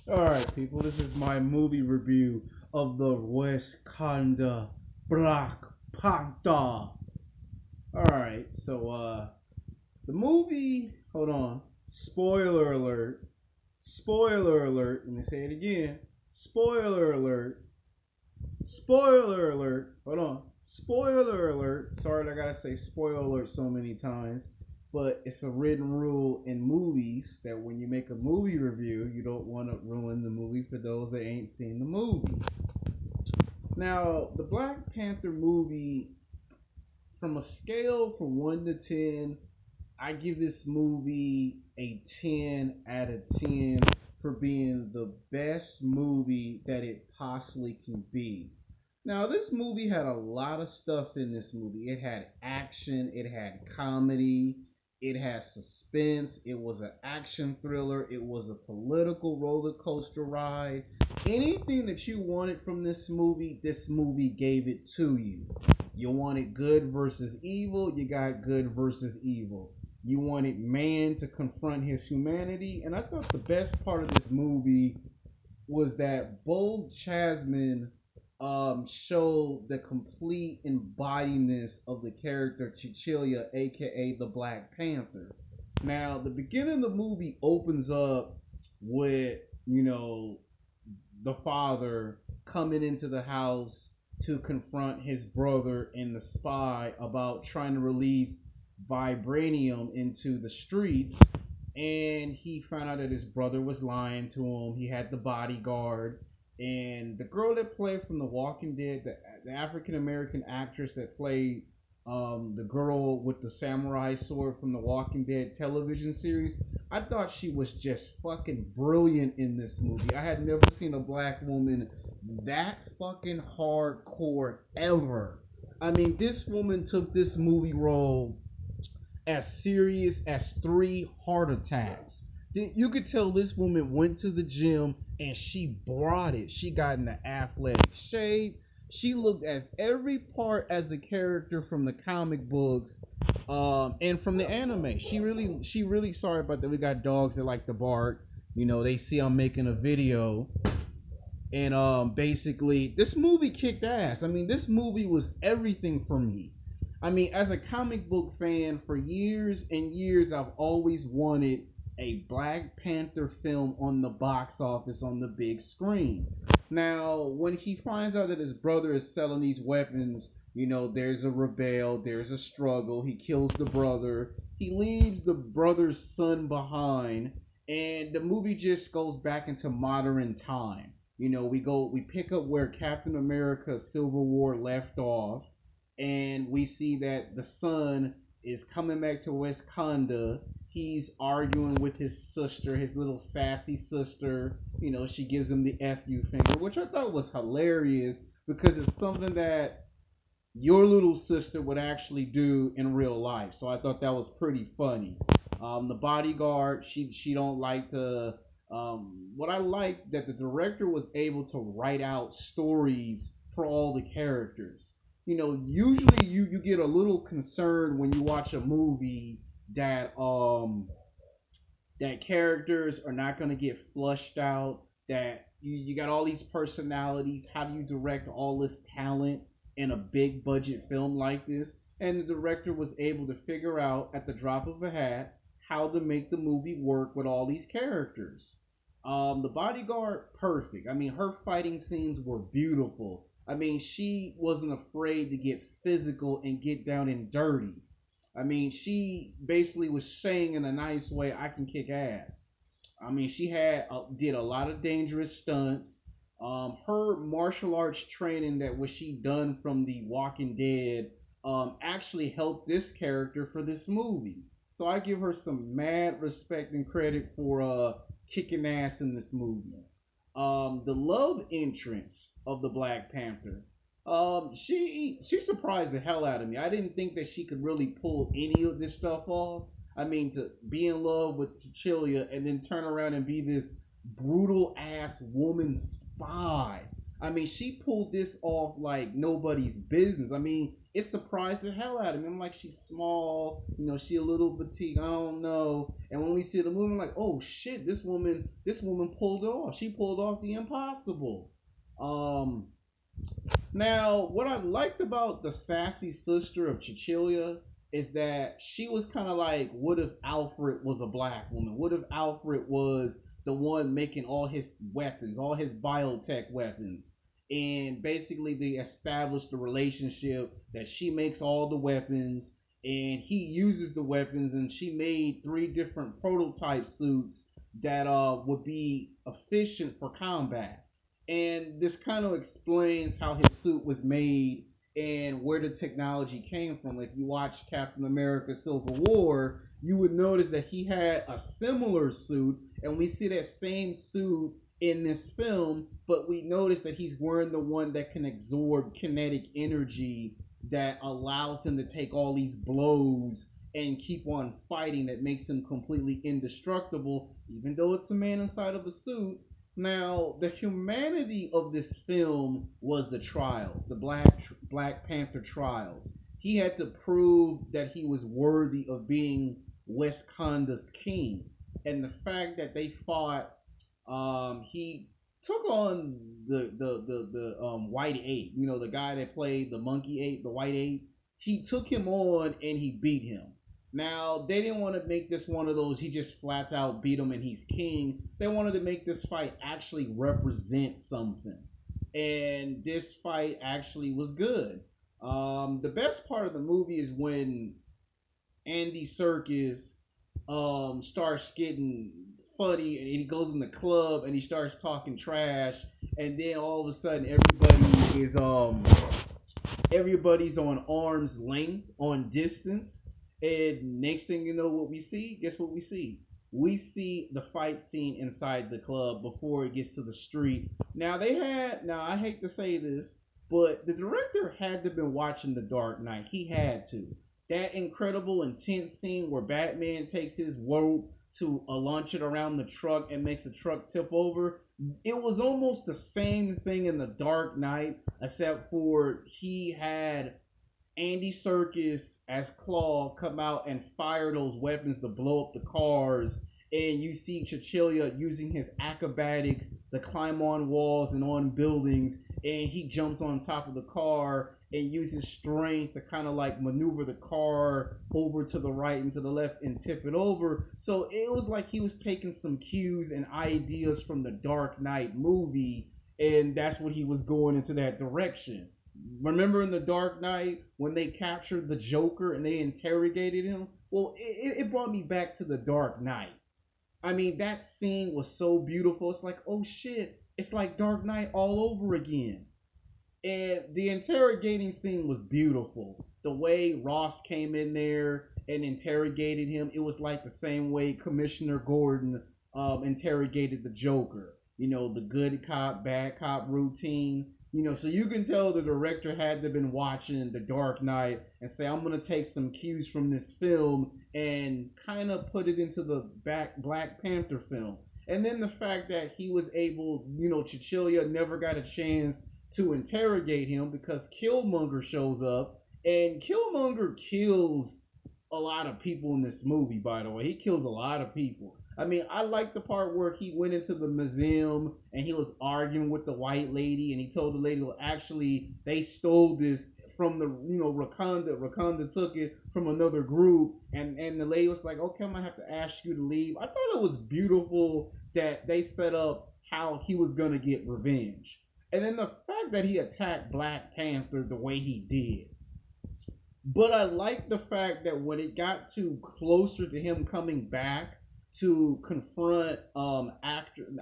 Alright, people, this is my movie review of the Wakanda Black Panther. Alright, the movie, hold on, spoiler alert, let me say it again, spoiler alert, hold on, spoiler alert, sorry I gotta say spoiler alert so many times. But it's a written rule in movies that when you make a movie review, you don't want to ruin the movie for those that ain't seen the movie. Now, the Black Panther movie, from a scale from 1 to 10, I give this movie a 10 out of 10 for being the best movie that it possibly can be. Now, this movie had a lot of stuff in this movie. It had action, it had comedy, it had suspense, it was an action thriller, it was a political roller coaster ride. Anything that you wanted from this movie gave it to you. You wanted good versus evil, you got good versus evil. You wanted man to confront his humanity, and I thought the best part of this movie was that Bold Chasman showed the complete embodiment of the character Chichilla, aka the Black Panther. Now, the beginning of the movie opens up with, the father coming into the house to confront his brother and the spy about trying to release vibranium into the streets. And he found out that his brother was lying to him. He had the bodyguard. And the girl that played from The Walking Dead, the African American actress that played the girl with the samurai sword from the Walking Dead television series, I thought she was just fucking brilliant in this movie. I had never seen a black woman that fucking hardcore ever. I mean, this woman took this movie role as serious as 3 heart attacks. You could tell this woman went to the gym and she brought it. She got in the athletic shape. She looked as every part as the character from the comic books, and from the anime. She really, sorry about that. We got dogs that like to bark. They see I'm making a video. And basically, this movie kicked ass. I mean, this movie was everything for me. I mean, as a comic book fan for years and years, I've always wanted a Black Panther film on the box office on the big screen. Now, when he finds out that his brother is selling these weapons, there's a rebel, there's a struggle. He kills the brother. He leaves the brother's son behind, and the movie just goes back into modern time. We pick up where Captain America Civil War left off, and we see that the son is coming back to Wakanda. He's arguing with his sister, his little sassy sister. She gives him the FU finger, which I thought was hilarious because it's something that your little sister would actually do in real life. So I thought that was pretty funny. The bodyguard, she don't like to. What I like that the director was able to write out stories for all the characters. Usually you get a little concerned when you watch a movie that that characters are not going to get flushed out, that you got all these personalities. How do you direct all this talent in a big budget film like this? And the director was able to figure out at the drop of a hat how to make the movie work with all these characters. The bodyguard, perfect. I mean, her fighting scenes were beautiful. I mean, she wasn't afraid to get physical and get down and dirty. I mean, she basically was saying in a nice way, I can kick ass. I mean, she did a lot of dangerous stunts. Her martial arts training that was she done from The Walking Dead actually helped this character for this movie. So I give her some mad respect and credit for kicking ass in this movie. The love interest of the Black Panther. She surprised the hell out of me. I didn't think that she could really pull any of this stuff off. I mean, to be in love with Chichilla and then turn around and be this brutal ass woman spy. I mean, she pulled this off like nobody's business. I mean, it surprised the hell out of me. I'm like, she's small, she a little petite. I don't know. And when we see the movie, I'm like, oh shit, this woman pulled it off. She pulled off the impossible. Um, Now, what I liked about the sassy sister of Cecilia is that she was kind of like, what if Alfred was a black woman? What if Alfred was the one making all his weapons, all his biotech weapons? And basically, they established the relationship that she makes all the weapons and he uses the weapons, and she made three different prototype suits that would be efficient for combat. And this kind of explains how his suit was made and where the technology came from. If you watch Captain America Civil War, you would notice that he had a similar suit, and we see that same suit in this film, but we notice that he's wearing the one that can absorb kinetic energy that allows him to take all these blows and keep on fighting, that makes him completely indestructible, even though it's a man inside of a suit. Now, the humanity of this film was the trials, the Black Panther trials. He had to prove that he was worthy of being Wakanda's king, and the fact that they fought, he took on the white ape. The guy that played the monkey ape, the white ape. He took him on and he beat him. Now, they didn't want to make this one of those, he just flat out beat him and he's king. They wanted to make this fight actually represent something. And this fight actually was good. The best part of the movie is when Andy Serkis starts getting funny and he goes in the club and he starts talking trash, and then all of a sudden everybody's on arm's length, on distance. And next thing you know, what we see, guess what we see? We see the fight scene inside the club before it gets to the street. Now I hate to say this, but the director had to have been watching The Dark Knight. He had to. That incredible intense scene where Batman takes his rope to launch it around the truck and makes the truck tip over. It was almost the same thing in The Dark Knight, except for he had Andy Serkis as Claw come out and fire those weapons to blow up the cars. And you see Cecilia using his acrobatics to climb on walls and on buildings. And he jumps on top of the car and uses strength to kind of like maneuver the car over to the right and to the left and tip it over. So it was like he was taking some cues and ideas from the Dark Knight movie, and that's what he was going into that direction. Remember in The Dark Knight when they captured the Joker and they interrogated him? Well, it brought me back to The Dark Knight. I mean, that scene was so beautiful. It's like, oh shit, it's like Dark Knight all over again. And the interrogating scene was beautiful. The way Ross came in there and interrogated him, it was like the same way Commissioner Gordon interrogated the Joker. The good cop, bad cop routine. So you can tell the director had to have been watching The Dark Knight and say, I'm going to take some cues from this film and kind of put it into the Black Panther film. And then the fact that he was able, Cecilia never got a chance to interrogate him because Killmonger shows up, and Killmonger kills a lot of people in this movie, by the way. He kills a lot of people. I mean, I like the part where he went into the museum and he was arguing with the white lady, and he told the lady, well, actually, they stole this from the, Wakanda. Wakanda took it from another group, and the lady was like, okay, I'm going to have to ask you to leave. I thought it was beautiful that they set up how he was going to get revenge. And then the fact that he attacked Black Panther the way he did. But I like the fact that when it got too closer to him coming back to confront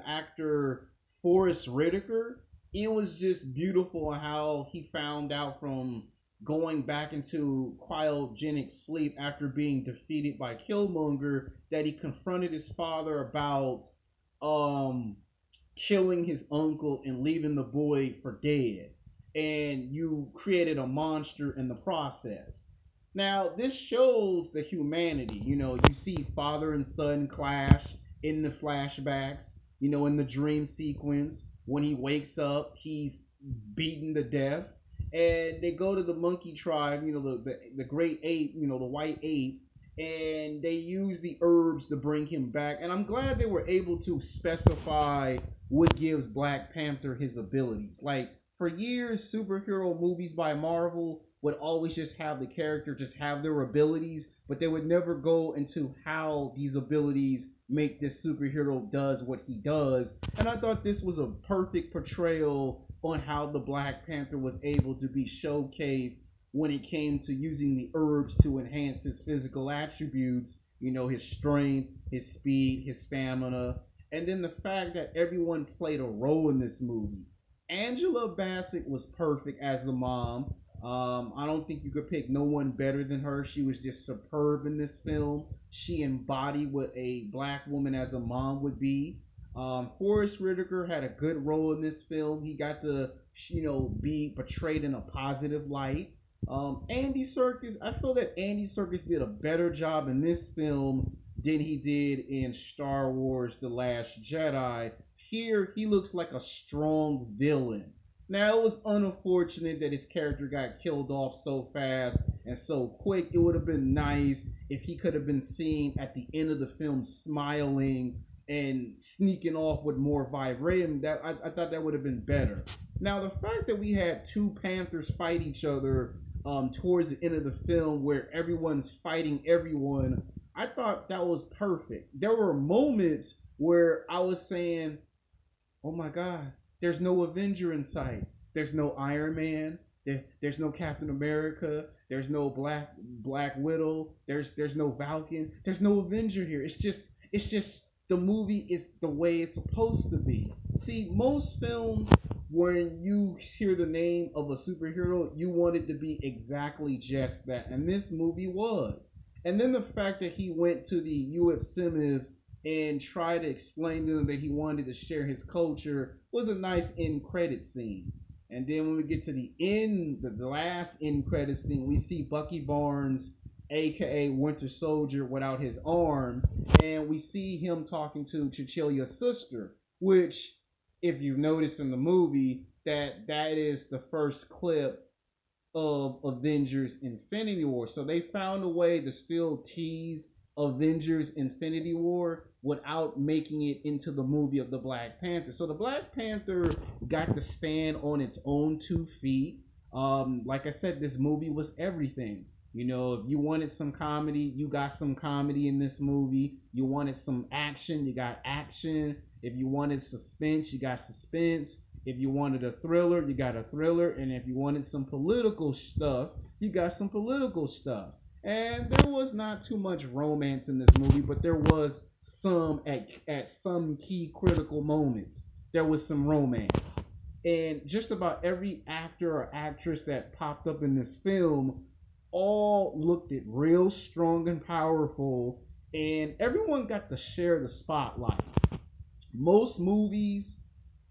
actor Forrest Whitaker, it was just beautiful how he found out from going back into cryogenic sleep after being defeated by Killmonger that he confronted his father about killing his uncle and leaving the boy for dead. And you created a monster in the process. Now, this shows the humanity. You see father and son clash in the flashbacks, in the dream sequence. When he wakes up, he's beaten to death. And they go to the monkey tribe, the great ape, the white ape, and they use the herbs to bring him back. And I'm glad they were able to specify what gives Black Panther his abilities. Like, for years, superhero movies by Marvel would always just have the character just have their abilities, but they would never go into how these abilities make this superhero does what he does. And I thought this was a perfect portrayal on how the Black Panther was able to be showcased when it came to using the herbs to enhance his physical attributes, his strength, his speed, his stamina, and then the fact that everyone played a role in this movie. Angela Bassett was perfect as the mom. I don't think you could pick no one better than her. She was just superb in this film. She embodied what a black woman as a mom would be. Forrest Whitaker had a good role in this film. He got to, be portrayed in a positive light. Andy Serkis, I feel that Andy Serkis did a better job in this film than he did in Star Wars The Last Jedi. Here, he looks like a strong villain. Now, it was unfortunate that his character got killed off so fast and so quick. It would have been nice if he could have been seen at the end of the film smiling and sneaking off with more vibranium. I thought that would have been better. Now, the fact that we had two Panthers fight each other towards the end of the film where everyone's fighting everyone, I thought that was perfect. There were moments where I was saying, oh my God, there's no Avenger in sight. There's no Iron Man. There's no Captain America. There's no Black Widow. There's no Falcon. There's no Avenger here. It's just the movie is the way it's supposed to be. See, most films, when you hear the name of a superhero, you want it to be exactly just that. And this movie was. And then the fact that he went to the UF and tried to explain to them that he wanted to share his culture was a nice end credit scene. And then when we get to the end, the last end credit scene, we see Bucky Barnes, aka Winter Soldier, without his arm, and we see him talking to Cecilia's sister, which, if you notice in the movie, that is the first clip of Avengers Infinity War. So they found a way to still tease Avengers Infinity War without making it into the movie of the Black Panther. So the Black Panther got to stand on its own 2 feet. Like I said, this movie was everything. If you wanted some comedy, you got some comedy in this movie. You wanted some action, you got action. If you wanted suspense, you got suspense. If you wanted a thriller, you got a thriller. And if you wanted some political stuff, you got some political stuff. And there was not too much romance in this movie, but there was some at some key critical moments. There was some romance. And just about every actor or actress that popped up in this film all looked it real strong and powerful, and everyone got to share the spotlight. Most movies,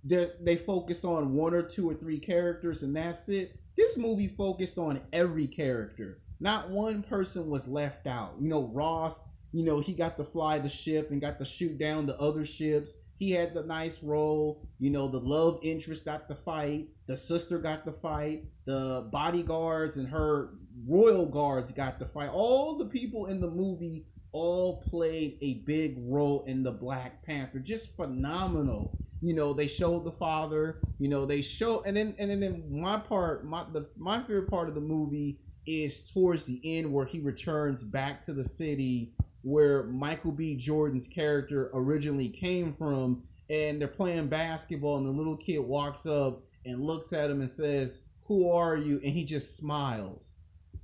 they focus on 1 or 2 or 3 characters and that's it. This movie focused on every character. Not one person was left out. Ross, he got to fly the ship and got to shoot down the other ships. He had the nice role. The love interest got to fight. The sister got to fight. The bodyguards and her royal guards got to fight. All the people in the movie all played a big role in the Black Panther. Just phenomenal. They showed the father. They show, and then my favorite part of the movie is towards the end where he returns back to the city where Michael B. Jordan's character originally came from, and they're playing basketball, and the little kid walks up and looks at him and says, "Who are you?" And he just smiles.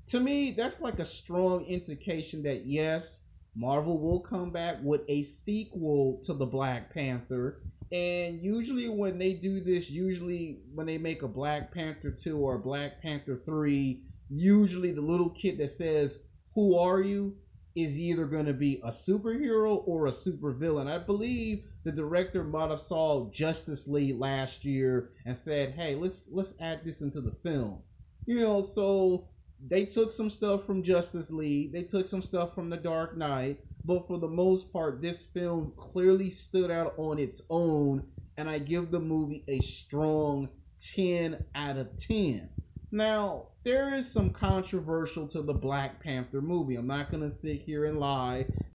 To me, that's like a strong indication that yes, Marvel will come back with a sequel to the Black Panther. And usually when they do this, usually when they make a Black Panther 2 or a Black Panther 3, usually the little kid that says, "Who are you?" is either going to be a superhero or a supervillain. I believe the director might have saw Justice League last year and said, "Hey, let's add this into the film." So they took some stuff from Justice League, they took some stuff from The Dark Knight, but for the most part, this film clearly stood out on its own and I give the movie a strong 10 out of 10. Now, there is some controversial to the Black Panther movie. I'm not going to sit here and lie